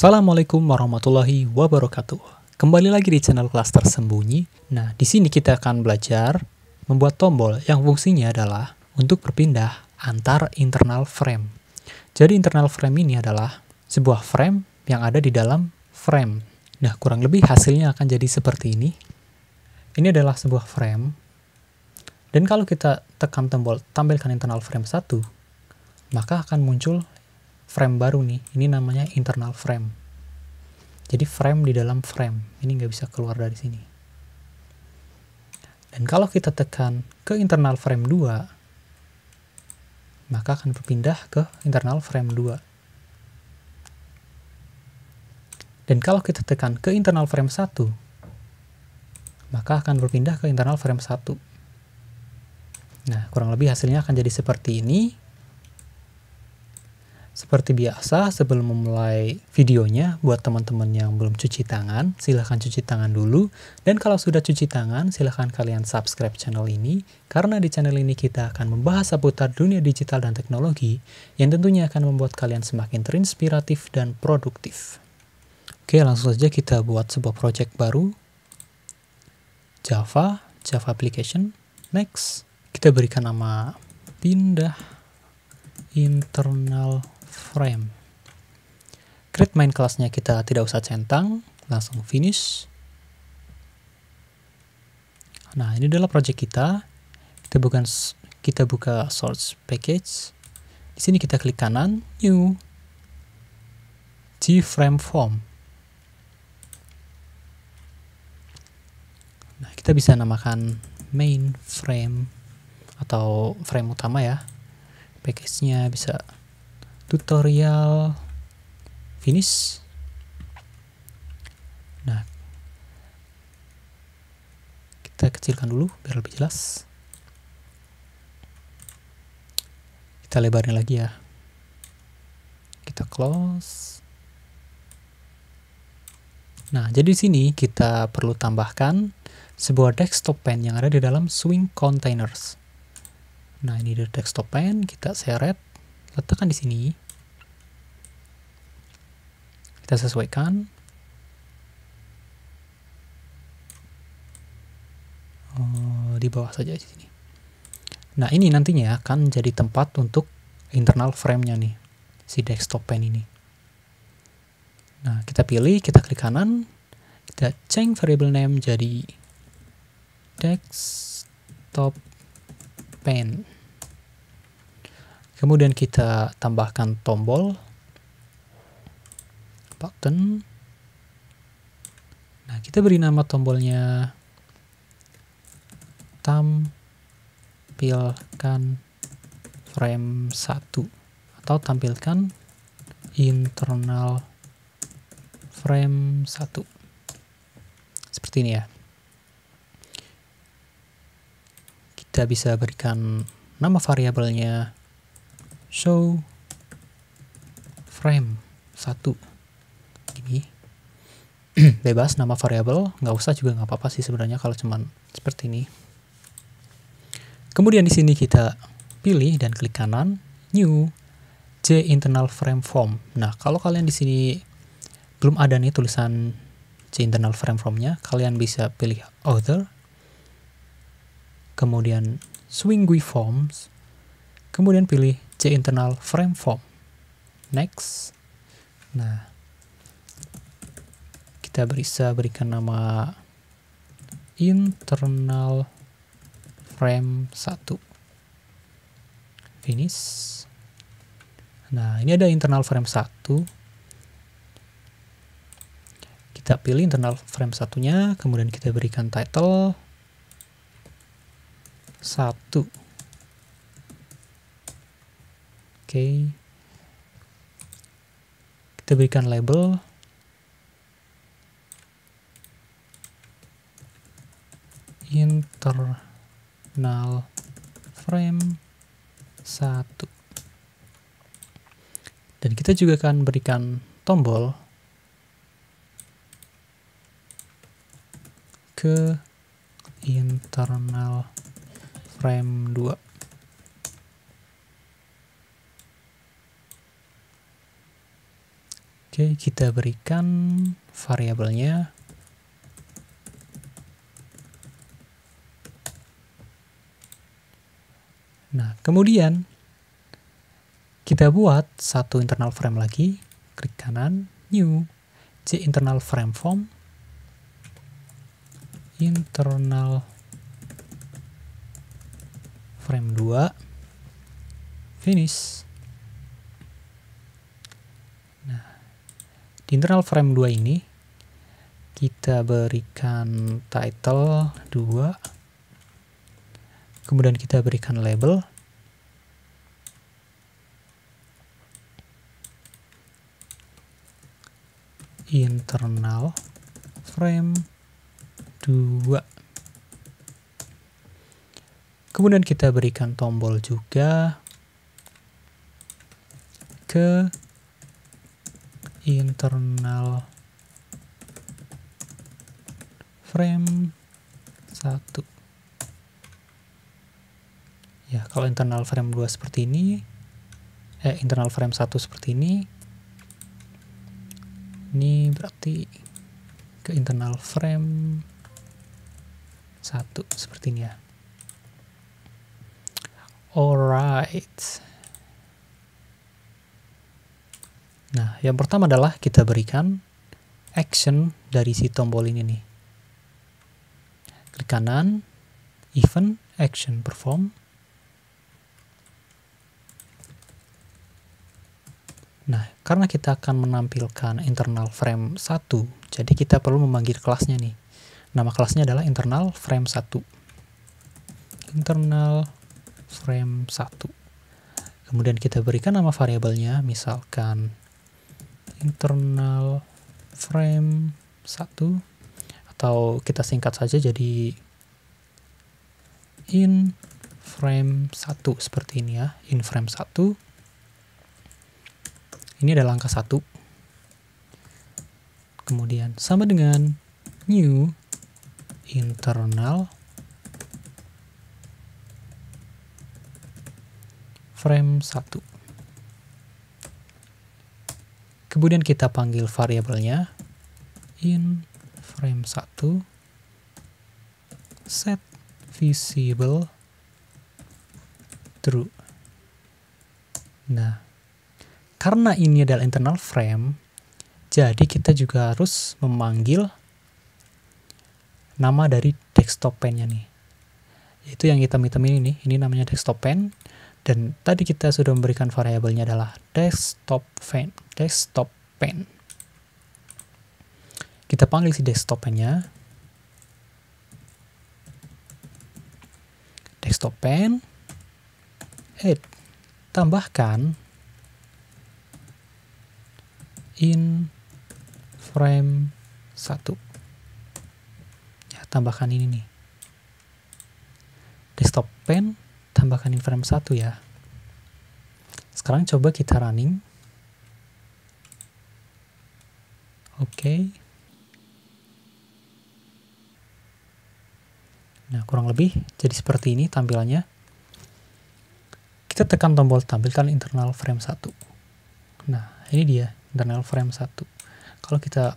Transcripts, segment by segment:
Assalamualaikum warahmatullahi wabarakatuh. Kembali lagi di channel kelas tersembunyi. Nah, di sini kita akan belajar membuat tombol yang fungsinya adalah untuk berpindah antar internal frame. Jadi internal frame ini adalah sebuah frame yang ada di dalam frame. Nah, kurang lebih hasilnya akan jadi seperti ini. Ini adalah sebuah frame. Dan kalau kita tekan tombol tampilkan internal frame 1, maka akan muncul frame baru nih, ini namanya internal frame. Jadi frame di dalam frame, ini nggak bisa keluar dari sini. Dan kalau kita tekan ke internal frame 2, maka akan berpindah ke internal frame 2. Dan kalau kita tekan ke internal frame 1, maka akan berpindah ke internal frame 1. Nah, kurang lebih hasilnya akan jadi seperti ini. Seperti biasa, sebelum memulai videonya, buat teman-teman yang belum cuci tangan, silahkan cuci tangan dulu. Dan kalau sudah cuci tangan, silahkan kalian subscribe channel ini, karena di channel ini kita akan membahas seputar dunia digital dan teknologi, yang tentunya akan membuat kalian semakin terinspiratif dan produktif. Oke, langsung saja kita buat sebuah project baru. Java Application. Next, kita berikan nama pindah internal frame. Create main kelasnya kita tidak usah centang, langsung finish. Nah, ini adalah project kita. Kita buka source package. Di sini kita klik kanan, new G-frame form. Nah, kita bisa namakan main frame atau frame utama ya. Package-nya bisa tutorial finish. Nah, kita kecilkan dulu biar lebih jelas. Kita lebarin lagi ya. Kita close. Nah, jadi di sini kita perlu tambahkan sebuah desktop pane yang ada di dalam swing containers. Nah, ini di desktop pane, kita seret, letakkan di sini. Kita sesuaikan. Di bawah saja di sini. Nah, ini nantinya akan jadi tempat untuk internal frame-nya nih, si desktop pane ini. Nah, kita pilih, kita klik kanan, kita change variable name jadi desktop pane. Kemudian kita tambahkan tombol, button. Nah, kita beri nama tombolnya tampilkan frame 1 atau tampilkan internal frame 1. Seperti ini ya. Kita bisa berikan nama variabelnya show frame 1 gini. Bebas nama variabel, nggak usah juga nggak apa-apa sih sebenarnya kalau cuman seperti ini. Kemudian di sini kita pilih dan klik kanan new J internal frame form. Nah, kalau kalian di sini belum ada nih tulisan J internal frame formnya, kalian bisa pilih other, kemudian swing GUI forms, kemudian pilih J internal frame form. Next. Nah, kita bisa berikan nama internal frame 1. Finish. Nah, ini ada internal frame 1. Kita pilih internal frame 1-nya, kemudian kita berikan title 1. Oke. Kita berikan label internal frame 1. Dan kita juga akan berikan tombol ke internal frame 2. Oke, Oke, kita berikan variabelnya. Nah, kemudian kita buat satu internal frame lagi, klik kanan, new, internal frame form, internal frame 2, finish. Nah, di internal frame 2 ini kita berikan title 2, kemudian kita berikan label, internal frame 2. Kemudian kita berikan tombol juga ke internal frame 1. Ya, kalau internal frame 2 seperti ini, internal frame 1 seperti ini berarti ke internal frame 1 seperti ini ya. Alright. Nah, yang pertama adalah kita berikan action dari si tombol ini nih. Klik kanan, event, action, perform. Nah, karena kita akan menampilkan internal frame 1, jadi kita perlu memanggil kelasnya nih. Nama kelasnya adalah internal frame 1. Internal frame 1. Kemudian kita berikan nama variabelnya, misalkan internal frame 1, atau kita singkat saja jadi in frame 1 seperti ini ya, in frame 1. Ini adalah angka 1. Kemudian sama dengan new internal frame 1. Kemudian kita panggil variabelnya in frame 1 set visible true. Nah, karena ini adalah internal frame, jadi kita juga harus memanggil nama dari desktop pane-nya nih. Itu yang hitam-hitam ini nih, ini namanya desktop pane. Dan tadi kita sudah memberikan variabelnya adalah desktop pane. Kita panggil si desktop pane-nya. Desktop pane, tambahkan in frame 1. Ya, tambahkan ini nih. Desktop pane, tambahkan in frame 1 ya. Sekarang coba kita running. Oke. Nah, kurang lebih jadi seperti ini tampilannya. Kita tekan tombol tampilkan internal frame 1. Nah, ini dia internal frame 1. Kalau kita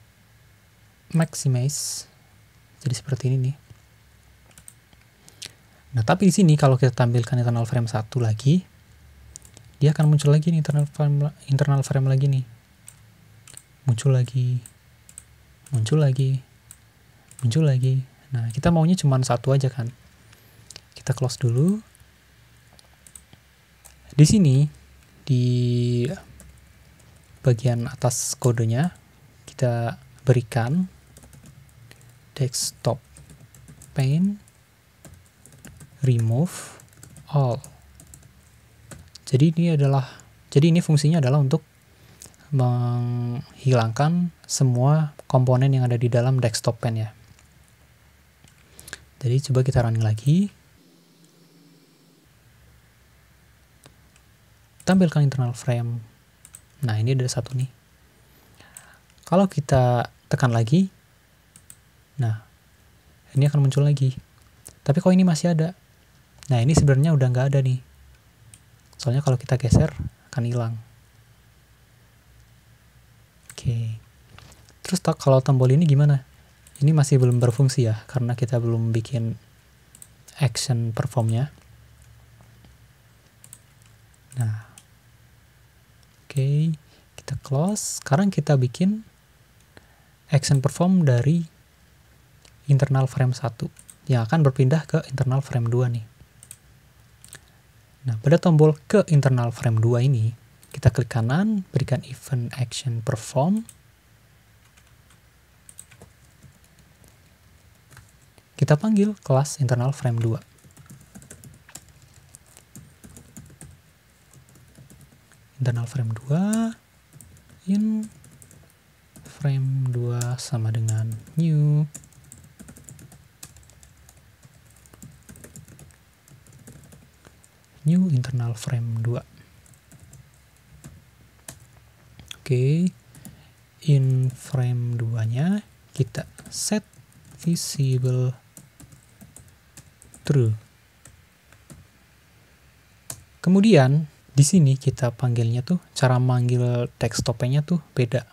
maximize jadi seperti ini nih. Nah, tapi di sini kalau kita tampilkan internal frame 1 lagi, dia akan muncul lagi nih internal frame lagi nih. Muncul lagi. Nah, kita maunya cuma satu aja kan. Kita close dulu. Di sini di bagian atas kodenya kita berikan desktop pane remove all. Jadi ini fungsinya adalah untuk menghilangkan semua komponen yang ada di dalam desktop pane ya. Jadi coba kita running lagi. Tampilkan internal frame. Nah, ini ada satu nih. Kalau kita tekan lagi, nah, ini akan muncul lagi. Tapi kok ini masih ada? Nah, ini sebenarnya udah nggak ada nih. Soalnya kalau kita geser, akan hilang. Oke. Terus kalau tombol ini gimana? Ini masih belum berfungsi ya, karena kita belum bikin action performnya. Nah, oke, kita close. Sekarang kita bikin action perform dari internal frame 1 yang akan berpindah ke internal frame 2 nih. Nah, pada tombol ke internal frame 2 ini, kita klik kanan, berikan event action perform. Kita panggil kelas internal frame 2. Internal frame 2 in frame 2 sama dengan new internal frame 2. Oke, in frame 2-nya kita set visible true. Kemudian di sini kita panggilnya tuh, cara manggil text topengnya tuh beda.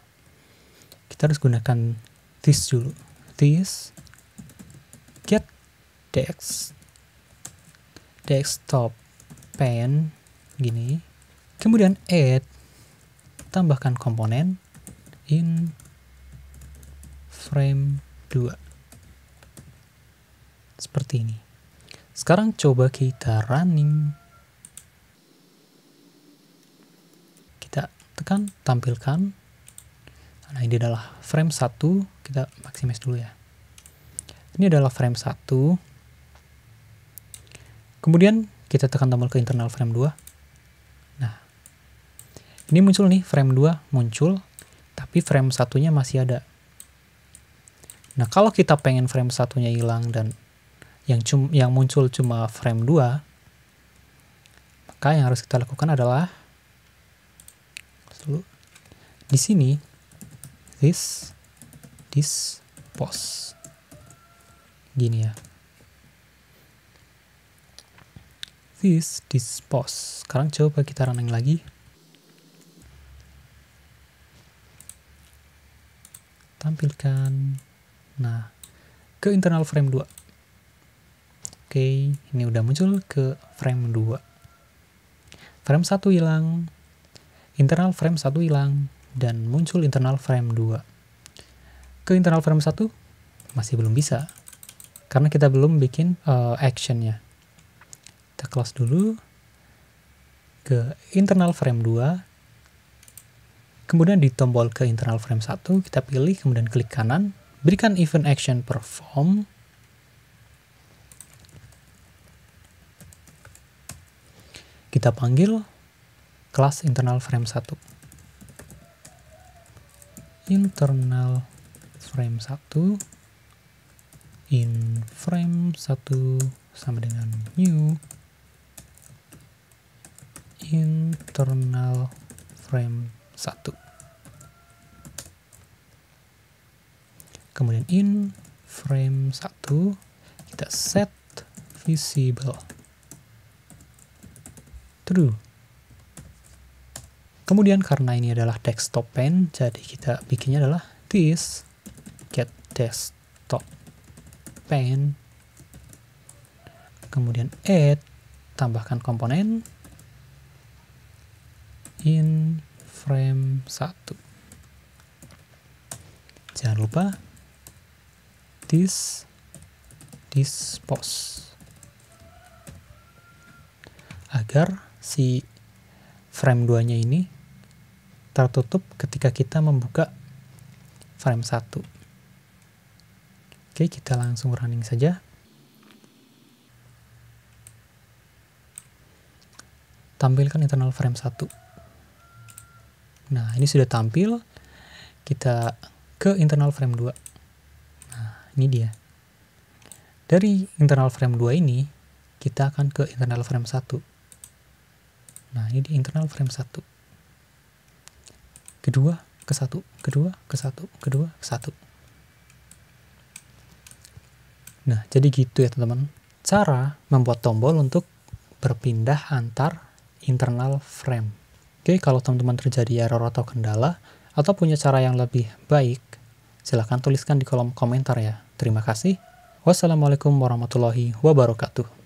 Kita harus gunakan this dulu. This get desktop pen gini. Kemudian add, tambahkan komponen in frame 2. Seperti ini. Sekarang coba kita running. Kita tekan tampilkan. Nah, ini adalah frame 1. Kita maximize dulu ya. Ini adalah frame 1. Kemudian kita tekan tombol ke internal frame 2. Nah, ini muncul nih, frame 2 muncul, tapi frame 1-nya masih ada. Nah, kalau kita pengen frame 1-nya hilang dan yang muncul cuma frame 2, maka yang harus kita lakukan adalah di sini this pause. Gini ya. This pause. Sekarang coba kita running lagi. Tampilkan. Nah, ke internal frame 2. Oke, ini udah muncul ke frame 2. Frame 1 hilang. Internal frame 1 hilang. Dan muncul internal frame 2. Ke internal frame 1 masih belum bisa. Karena kita belum bikin actionnya. Kita close dulu. Ke internal frame 2. Kemudian di tombol ke internal frame 1 kita pilih, kemudian klik kanan, berikan event action perform. Kita panggil kelas internal frame 1. Internal frame 1 in frame 1 sama dengan new internal frame 1. Kemudian in frame 1 kita set visible true. Kemudian karena ini adalah desktop pen, jadi kita bikinnya adalah this get desktop pen. Kemudian add, tambahkan komponen in frame 1. Jangan lupa this pause agar si frame 2-nya ini tertutup ketika kita membuka frame 1. Oke, kita langsung running saja. Tampilkan internal frame 1. Nah, ini sudah tampil. Kita ke internal frame 2. Nah, ini dia. Dari internal frame 2 ini, kita akan ke internal frame 1. Nah, ini di internal frame 1. Kedua ke 1, kedua ke 1, kedua ke 1. Nah, jadi gitu ya teman-teman. Cara membuat tombol untuk berpindah antar internal frame. Oke, kalau teman-teman terjadi error atau kendala, atau punya cara yang lebih baik, silahkan tuliskan di kolom komentar ya. Terima kasih. Wassalamualaikum warahmatullahi wabarakatuh.